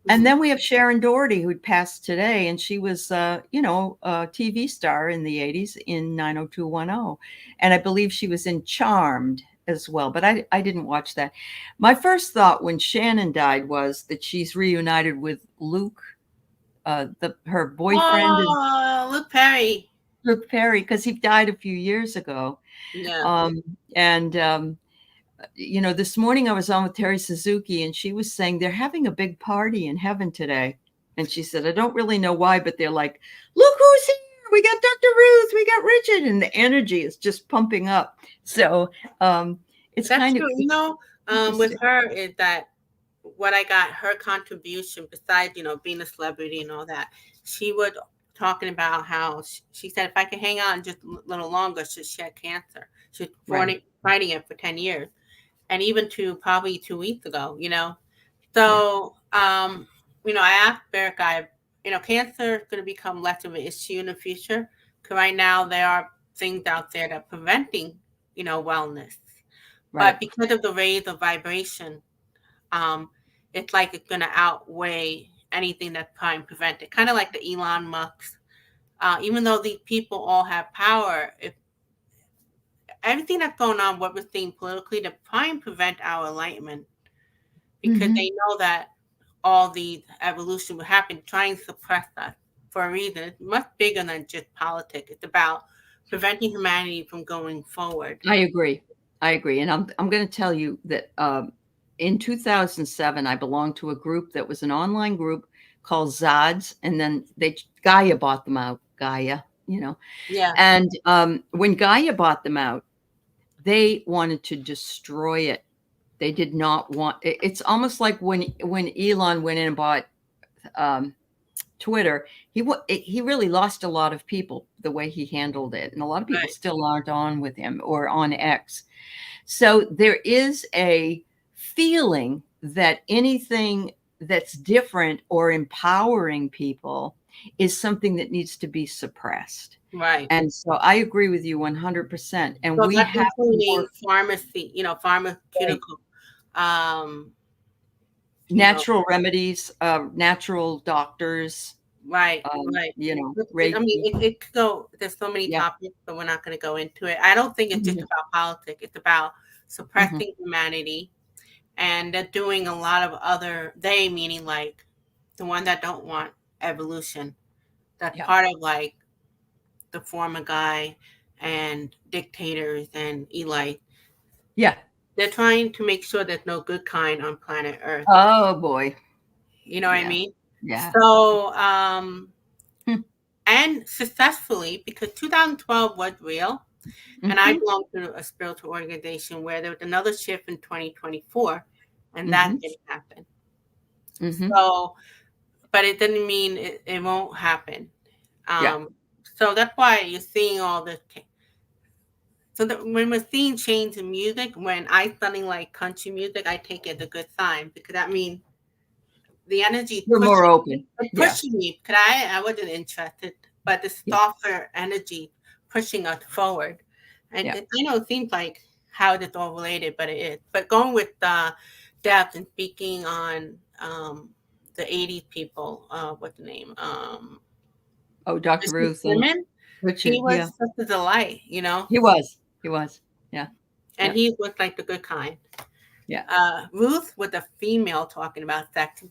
S2: And then we have Sharon Doherty, who'd passed today, and she was, a TV star in the 80s in 90210. And I believe she was in Charmed as well, but I didn't watch that. My first thought when Shannon died was that she's reunited with Luke, her boyfriend.
S1: Oh, Luke Perry.
S2: Luke Perry, because he died a few years ago.
S1: Yeah.
S2: This morning I was on with Terry Suzuki and she was saying they're having a big party in heaven today. And she said, I don't really know why, but they're like, look who's here. We got Dr. Ruth, we got Richard. And the energy is just pumping up. So it's
S1: that's
S2: kind
S1: true.
S2: of,
S1: with her is that what I got her contribution besides, being a celebrity and all that. She was talking about how she said if I could hang on just a little longer, she had cancer. She was
S2: Right.
S1: fighting it for 10 years. And even to probably 2 weeks ago.
S2: Yeah.
S1: So, I asked Eric, cancer is going to become less of an issue in the future. Because right now there are things out there that are preventing, wellness.
S2: Right.
S1: But because of the rays of vibration, um, it's like it's going to outweigh anything that's trying to prevent it. Kind of like the Elon Musk. Even though these people all have power, if everything that's going on, what we're seeing politically, to try and prevent our enlightenment, because
S2: Mhm.
S1: they know that all the evolution will happen, trying to suppress us for a reason. It's much bigger than just politics. It's about preventing humanity from going forward.
S2: I agree. And I'm going to tell you that in 2007, I belonged to a group that was an online group called Zods, and then Gaia bought them out. Gaia,
S1: Yeah,
S2: and when Gaia bought them out, they wanted to destroy it. They did not want. It's almost like when Elon went in and bought Twitter, he really lost a lot of people the way he handled it, and a lot of people
S1: right,
S2: still aren't on with him or on X. So there is a feeling that anything that's different or empowering people is something that needs to be suppressed.
S1: right.
S2: And so I agree with you 100%. And
S1: So
S2: we
S1: that's
S2: have to
S1: including
S2: work
S1: pharmacy, pharmaceutical, um, you know,
S2: natural remedies, natural doctors,
S1: right, right. I mean,
S2: Reiki.
S1: it could go. There's so many
S2: Yeah.
S1: topics, but we're not going to go into it. I don't think it's just
S2: Mhm.
S1: about politics. It's about
S2: Mhm.
S1: suppressing humanity, and they're doing a lot of other. They meaning like the one that don't want evolution. That's
S2: Yeah.
S1: part of like the former guy and dictators and Eli.
S2: Yeah.
S1: They're trying to make sure there's no good kind on planet Earth.
S2: Oh boy.
S1: You know what I
S2: Yeah.
S1: mean?
S2: Yeah.
S1: So,
S2: Hmm.
S1: and successfully, because 2012 was real, and I
S2: Mhm.
S1: belong to a spiritual organization where there was another shift in 2024, and that
S2: Mhm.
S1: didn't happen.
S2: Mhm.
S1: So, but it doesn't mean it won't happen.
S2: Yeah.
S1: So that's why you're seeing all this. So when we're seeing change in music, when I something like country music, I take it as a good sign because that means the energy
S2: We're more open. Yeah.
S1: pushing me. Because I wasn't interested, but the
S2: Yeah.
S1: softer energy pushing us forward. And
S2: Yeah.
S1: I know it seems like how it's all related, but it is. But going with depth and speaking on the 80s people, what's the name?
S2: Oh, Dr.
S1: Richard
S2: Ruth and
S1: Simmons. He
S2: Richard. Yeah.
S1: was such a delight,
S2: He was. He was. Yeah.
S1: and
S2: Yeah.
S1: he was like the good kind.
S2: Yeah.
S1: Ruth was a female talking about sex.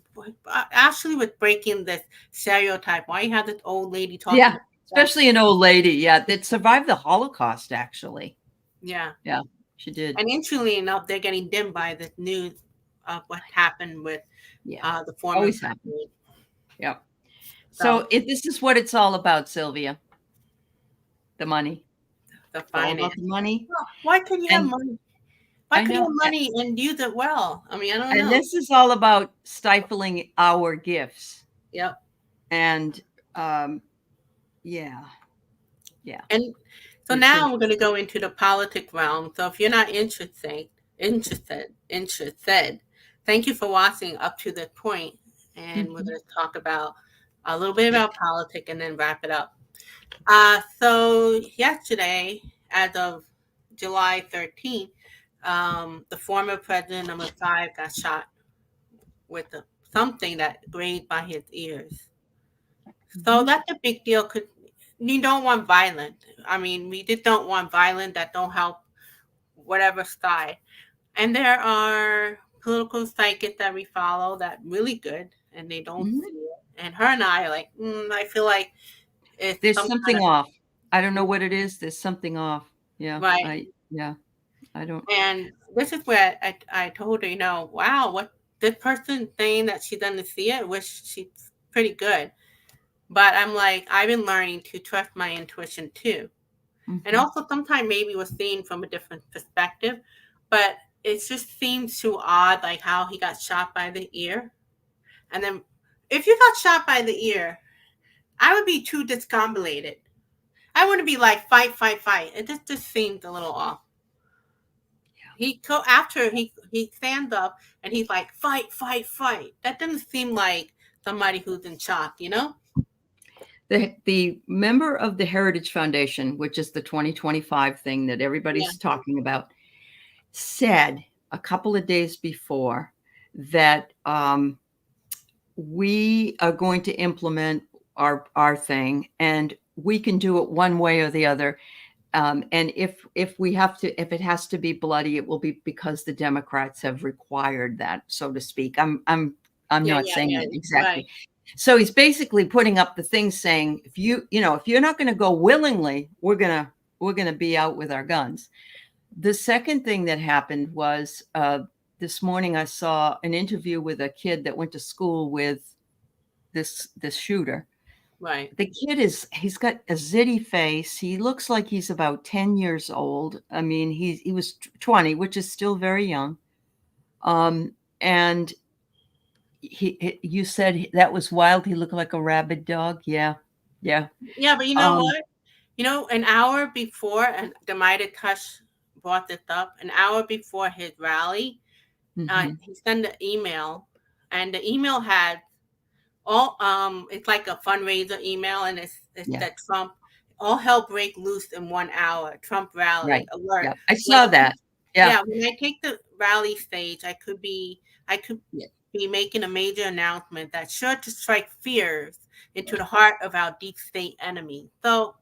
S1: Actually, was breaking this stereotype. Why you have this old lady talking
S2: Yeah.
S1: about sex?
S2: Especially an old lady. Yeah. That survived the Holocaust, actually.
S1: Yeah.
S2: Yeah. She did.
S1: And interestingly enough, they're getting dimmed by this news of what happened with
S2: Yeah.
S1: the former
S2: Always happened.
S1: president.
S2: Yeah.
S1: So
S2: So this is what it's all about, Sylvia. The money.
S1: the
S2: It's all about
S1: finance.
S2: the money.
S1: Well, why couldn't you have
S2: And
S1: money? Why
S2: I
S1: couldn't you
S2: know.
S1: have money and use it well? I mean, I don't
S2: And
S1: know.
S2: this is all about stifling our gifts.
S1: Yep.
S2: And yeah. Yeah.
S1: And so
S2: It's
S1: now we're going to
S2: interesting.
S1: go into the politic realm. So if you're not interested, thank you for watching up to this point. And we're
S2: Mhm.
S1: going to talk about a little bit about politics and then wrap it up. So yesterday, as of July 13th, the former president, number 5, got shot with something that grazed by his ears. So
S2: Mhm.
S1: that's a big deal because you don't want violence. I mean, we just don't want violence that don't help whatever side. And there are political psychics that we follow that really good, and they don't
S2: Mhm.
S1: see it. And her and I are like, I feel like it's
S2: There's
S1: some kind
S2: something
S1: of
S2: off. I don't know what it is. There's something off. Yeah.
S1: right.
S2: Yeah. I don't.
S1: And this is where I told her, wow, what this person saying that she doesn't see it, which she's pretty good. But I'm like, I've been learning to trust my intuition too. And
S2: Mhm.
S1: also sometimes maybe we're seeing from a different perspective. But it just seems too odd, like how he got shot by the ear. And then if you got shot by the ear, I would be too discombobulated. I wouldn't be like fight, fight, fight. It just seemed a little off. After he stands up and he's like fight, fight, fight. That doesn't seem like somebody who's in shock, you know?
S2: The member of the Heritage Foundation, which is the 2025 thing that everybody's talking about, said a couple of days before that we are going to implement our thing, and we can do it one way or the other. And if it has to be bloody, it will be because the Democrats have required that, so to speak. I'm not saying that exactly. Right. So he's basically putting up the thing saying, if you're not going to go willingly, we're gonna be out with our guns. The second thing that happened was this morning I saw an interview with a kid that went to school with this shooter.
S1: Right.
S2: The kid he's got a zitty face. He looks like he's about 10 years old. I mean, he was 20, which is still very young. And you said that was wild. He looked like a rabid dog. Yeah.
S1: But you know what? An hour before, and the Midas Touch brought this up, an hour before his rally, he sent an email, and the email had all it's like a fundraiser email, and it's that Trump, all hell break loose in 1 hour, Trump rally alert.
S2: Yeah. I saw that. Yeah.
S1: When I take the rally stage, I could be making a major announcement that's sure to strike fears into the heart of our deep state enemy. So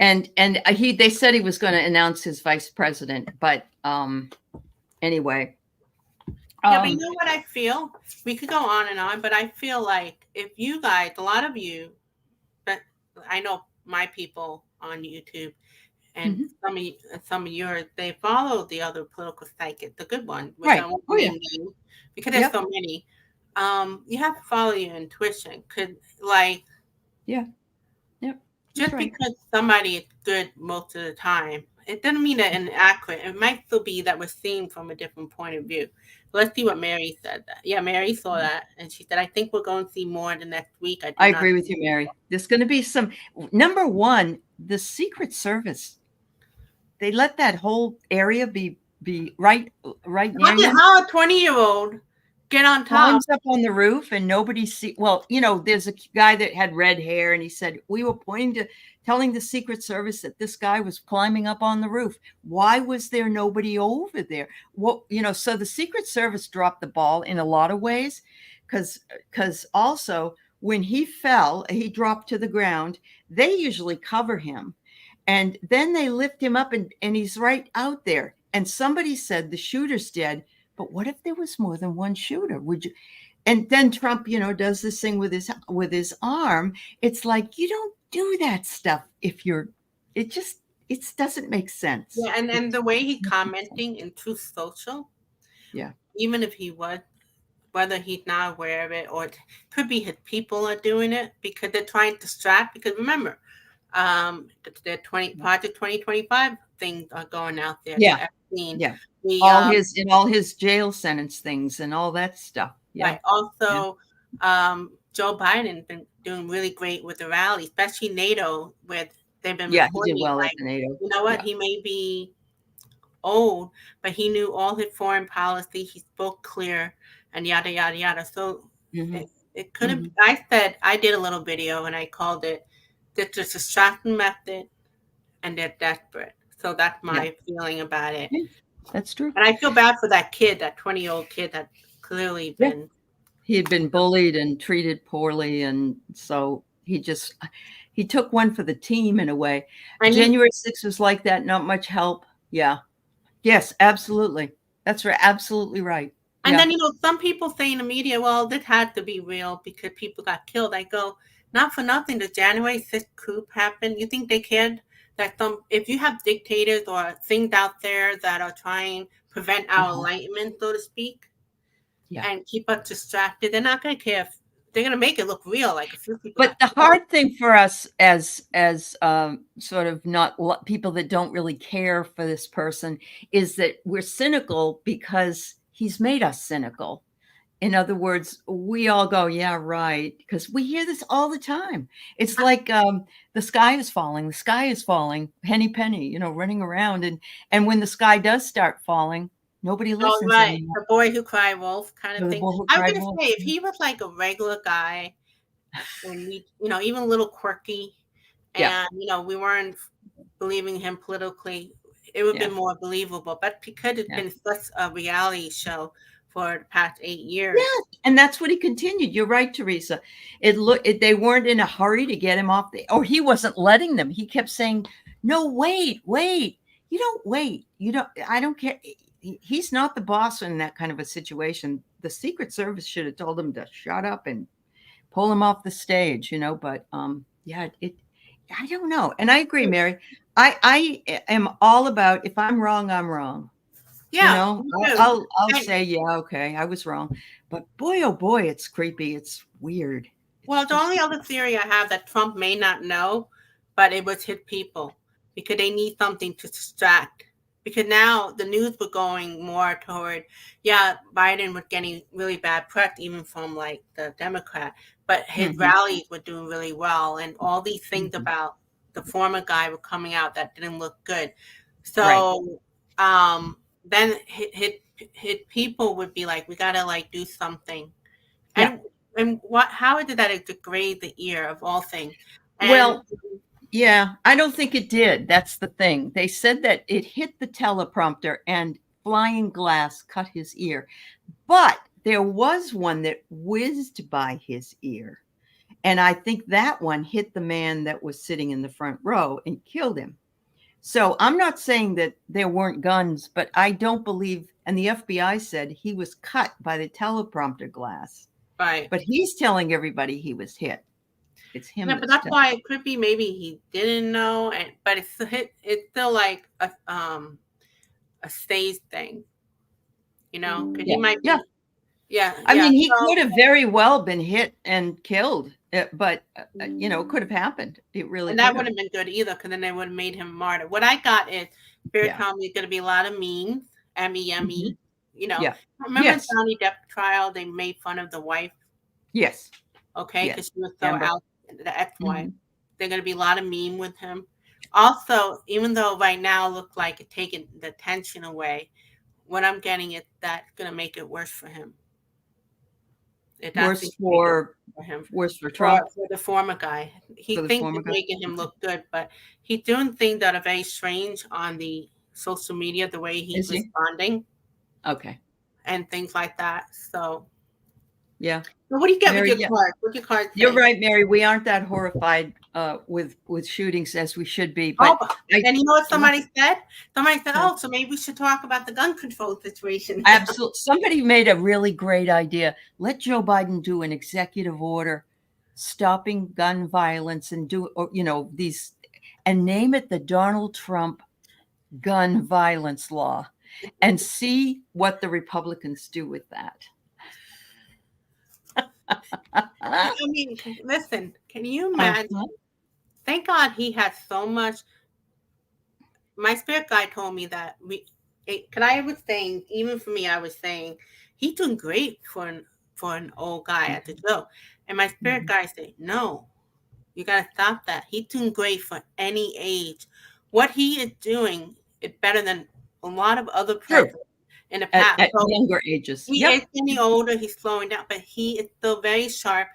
S2: and they said he was going to announce his vice president, but anyway.
S1: But you know what I feel? We could go on and on, but I feel like if you guys, a lot of you, but I know my people on YouTube and some of yours, they follow the other political psychics, the good ones, which I won't name because there's so many. You have to follow your intuition. Just because somebody is good most of the time, it doesn't mean that it's inaccurate. It might still be that we're seeing from a different point of view. Let's see what Mary said. Mary saw that, and she said, "I think we're going to see more in the next week."
S2: I agree with you, Mary. There's going to be some. Number one, the Secret Service. They let that whole area be right near
S1: how a 20-year-old get on top,
S2: climbs up on the roof and nobody see. Well, there's a guy that had red hair, and he said we were telling the Secret Service that this guy was climbing up on the roof. Why was there nobody over there? So the Secret Service dropped the ball in a lot of ways, because also when he fell, he dropped to the ground. They usually cover him, and then they lift him up, and he's right out there. And somebody said the shooter's dead. But what if there was more than one shooter? Would you? And then Trump, does this thing with his arm. It's like, you don't do that stuff it doesn't make sense.
S1: Yeah, and the way he's commenting in Truth Social.
S2: Yeah.
S1: Even if he was, whether he's not aware of it, or it could be his people are doing it because they're trying to distract. Because remember, the Project 2025 things are going out there.
S2: Yeah.
S1: Yeah.
S2: All his jail sentence things and all that stuff. Yeah.
S1: Right. Also, Joe Biden been doing really great with the rally, especially NATO, where they've been reporting.
S2: He did well at NATO.
S1: You know what? Yeah. He may be old, but he knew all his foreign policy. He spoke clear, and yada yada yada. So it couldn't. I did a little video, and I called it the distraction method, and they're desperate. So that's my feeling about it.
S2: Yeah, that's true.
S1: And I feel bad for that kid, that 20-year-old kid that clearly been.
S2: He had been bullied and treated poorly. And so he took one for the team in a way. January 6th was like that. Not much help. Yeah. Yes, absolutely. That's right. Absolutely right.
S1: And then, some people say in the media, well, this had to be real because people got killed. I go, not for nothing. The January 6th coup happened. You think they cared? That if you have dictators or things out there that are trying to prevent our enlightenment, so to speak, and keep us distracted, they're not going to care if they're gonna make it look real, like a few people.
S2: But the hard thing for us as sort of not people that don't really care for this person is that we're cynical because he's made us cynical. In other words, we all go, yeah, right, because we hear this all the time. It's like the sky is falling, penny, penny, running around, and when the sky does start falling, nobody listens
S1: right,
S2: anymore.
S1: the boy who cried wolf kind of
S2: The
S1: thing.
S2: boy who
S1: I was
S2: cried
S1: gonna
S2: wolf.
S1: say if he was like a regular guy, and we, even a little quirky,
S2: Yeah.
S1: and we weren't believing him politically, it would have
S2: Yeah.
S1: been more believable. But because it's
S2: Yeah.
S1: been such a reality show for the past 8 years.
S2: Yes, and that's what he continued. You're right, Teresa. They weren't in a hurry to get him off or he wasn't letting them. He kept saying, "No, wait. You don't wait. You don't. I don't care." He's not the boss in that kind of a situation. The Secret Service should have told him to shut up and pull him off the stage, But yeah, I don't know, and I agree, Mary. I am all about if I'm wrong, I'm wrong.
S1: Yeah,
S2: I'll say, yeah, okay, I was wrong. But boy, oh boy, it's creepy. It's weird.
S1: Well, the only other theory I have that Trump may not know, but it was his people because they need something to distract. Because now the news were going more toward, Biden was getting really bad press, even from like the Democrat, but his rallies were doing really well, and all these things about the former guy were coming out that didn't look good. So, then his people would be like, we gotta like do something, and how did that degrade the ear of all things?
S2: Well, yeah, I don't think it did. That's the thing. They said that it hit the teleprompter and flying glass cut his ear, but there was one that whizzed by his ear, and I think that one hit the man that was sitting in the front row and killed him. So I'm not saying that there weren't guns, but I don't believe, and the FBI said he was cut by the teleprompter glass.
S1: Right.
S2: But he's telling everybody he was hit. It's him.
S1: Yeah, but that's why it could be maybe he didn't know, but it's still like a stage thing, because he might be. Yeah.
S2: I mean, he could have very well been hit and killed, but it could have happened. It really.
S1: And that wouldn't have been good either, because then they would have made him a martyr. What I got is Spirit telling me it's going to be a lot of memes, M-E-M-E. Remember Johnny Depp trial? They made fun of the wife.
S2: Yes.
S1: Okay, because she was so out, the ex-wife. They're going to be a lot of meme with him. Also, even though right now it looked like it's taking the tension away, what I'm getting is that's going to make it worse for him.
S2: Worse for him. Worse for Trump.
S1: For the former guy. He thinks it's making him look good, but he's doing things that are very strange on the social media, the way he's responding.
S2: Okay.
S1: And things like that. So,
S2: yeah.
S1: So what do you get with your card? What's your card say?
S2: You're right, Mary. We aren't that horrified with shootings as we should be. But
S1: and you know what somebody said? Somebody said, so maybe we should talk about the gun control situation.
S2: Absolutely. Somebody made a really great idea. Let Joe Biden do an executive order stopping gun violence and these, and name it the Donald Trump gun violence law, and see what the Republicans do with that.
S1: I mean, listen, can you imagine? Thank God he has so much. My spirit guide told me that I was saying, even for me, I was saying, he's doing great for an old guy at the show. And my spirit guide said, no, you got to stop that. He's doing great for any age. What he is doing is better than a lot of other presidents in the past.
S2: At younger ages.
S1: He is getting older. He's slowing down, but he is still very sharp.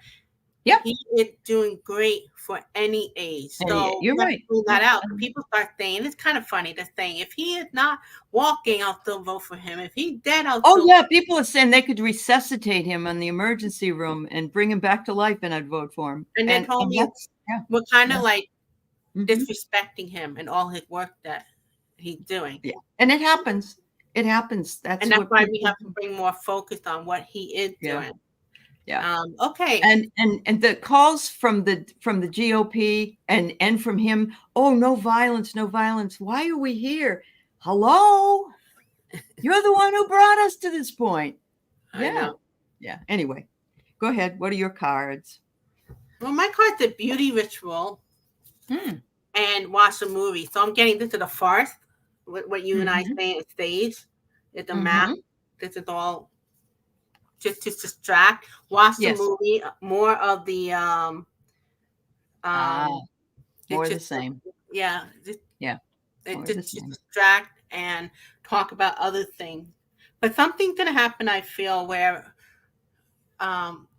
S2: Yep.
S1: He is doing great for any age. So
S2: you're right.
S1: Pull that out. People start saying, it's kind of funny. They're saying, if he is not walking, I'll still vote for him. If he's dead, I'll still vote.
S2: People are saying they could resuscitate him in the emergency room and bring him back to life, and I'd vote for him.
S1: And they told me we're kind of like disrespecting him and all his work that he's doing.
S2: Yeah. And it happens. It happens. That's
S1: why we have to bring more focus on what he is doing.
S2: Yeah.
S1: Okay.
S2: And the calls from the GOP and from him, no violence, no violence. Why are we here? Hello? You're the one who brought us to this point.
S1: I know.
S2: Yeah. Anyway, Go ahead. What are your cards?
S1: Well, my card's a beauty ritual and watch a movie. So I'm getting this is a farce. What you and I say is stage. It's a map. This is all just to distract. Watch the
S2: Yes.
S1: movie. More of the
S2: More
S1: it's
S2: the
S1: just
S2: same.
S1: yeah.
S2: Yeah.
S1: It
S2: More the
S1: just
S2: same.
S1: distract and talk about other things. But something's gonna happen, I feel, where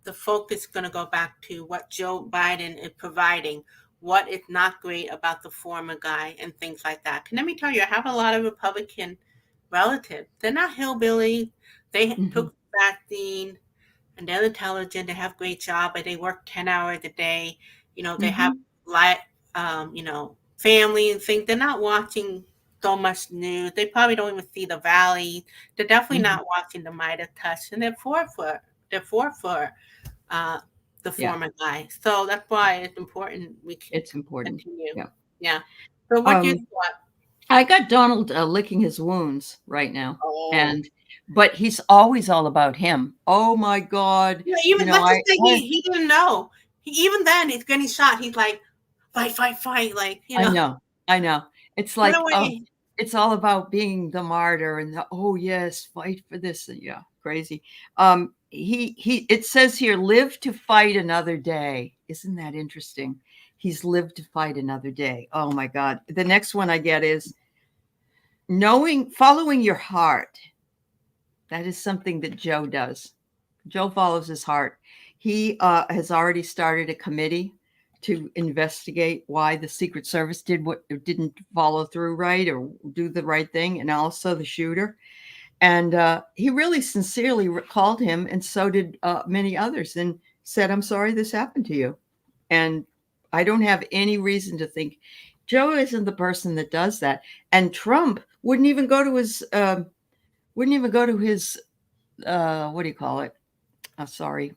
S1: the focus is going to go back to what Joe Biden is providing, what is not great about the former guy, and things like that. And let me tell you, I have a lot of Republican relatives. They're not hillbillies. They took the vaccine, and they're intelligent. They have a great job, but they work 10 hours a day. You know, they have family and things. They're not watching so much news. They probably don't even see the Valley. They're definitely not watching the Midas Touch, and they're for the former guy. So that's why it's important we
S2: It's important.
S1: continue.
S2: Yeah.
S1: Yeah. So what you thought?
S2: I got Donald licking his wounds right now,
S1: Oh.
S2: but he's always all about him. Oh my God!
S1: Yeah, even
S2: You know,
S1: let's just say he didn't know. Even then, he's getting shot. He's like, fight, fight, fight. Like,
S2: I know. It's
S1: Run
S2: like,
S1: away.
S2: it's all about being the martyr and oh yes, fight for this. Yeah, crazy. It says here, live to fight another day. Isn't that interesting? He's lived to fight another day. Oh my God. The next one I get is following your heart. That is something that Joe does. Joe follows his heart. He has already started a committee to investigate why the Secret Service didn't follow through right or do the right thing, and also the shooter. And he really sincerely called him, and so did many others, and said, "I'm sorry this happened to you." And I don't have any reason to think Joe isn't the person that does that. And Trump wouldn't even go to his what do you call it?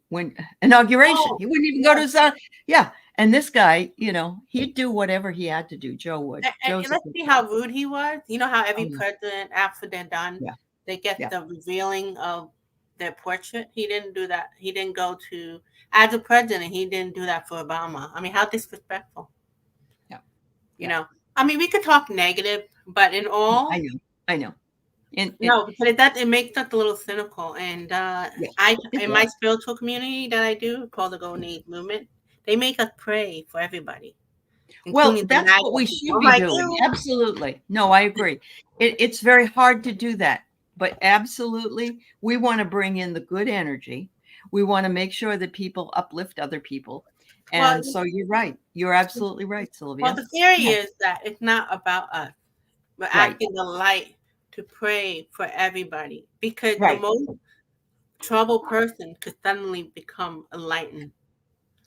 S2: When inauguration. He wouldn't even go to his and this guy, he'd do whatever he had to do. Joe would.
S1: And let's see how rude he was. You know how every
S2: yeah.
S1: president, after they're done, they get the revealing of their portrait. He didn't do that. He didn't go to, as a president, he didn't do that for Obama. I mean, how disrespectful.
S2: Yeah.
S1: You know, I mean, we could talk negative, but in all,
S2: I know.
S1: No, but it makes us a little cynical. And in my spiritual community that I do, called the Golden Age Movement, they make us pray for everybody.
S2: Well, that's what we should be doing. Absolutely. No, I agree. It's very hard to do that, but absolutely, we want to bring in the good energy. We want to make sure that people uplift other people. And so you're right. You're absolutely right, Sylvia.
S1: Well, the theory is that it's not about us. We're acting the light to pray for everybody, because the most troubled person could suddenly become enlightened.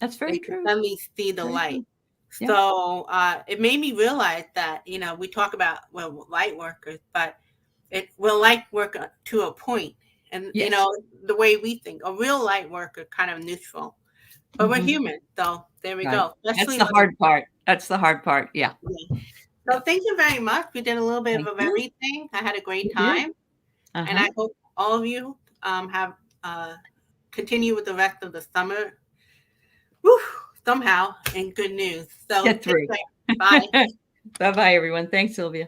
S2: That's very true.
S1: Suddenly see the light. So it made me realize that, we talk about, light workers, but we're light worker to a point. And, the way we think, a real light worker, kind of neutral. But we're human. So there we go.
S2: That's the hard part. That's the hard part. Yeah.
S1: So thank you very much. We did a little bit of everything. I had a great time. And I hope all of you have continue with the rest of the summer. Woo, somehow, and good news. So
S2: get through.
S1: Bye.
S2: Bye-bye, everyone. Thanks, Sylvia.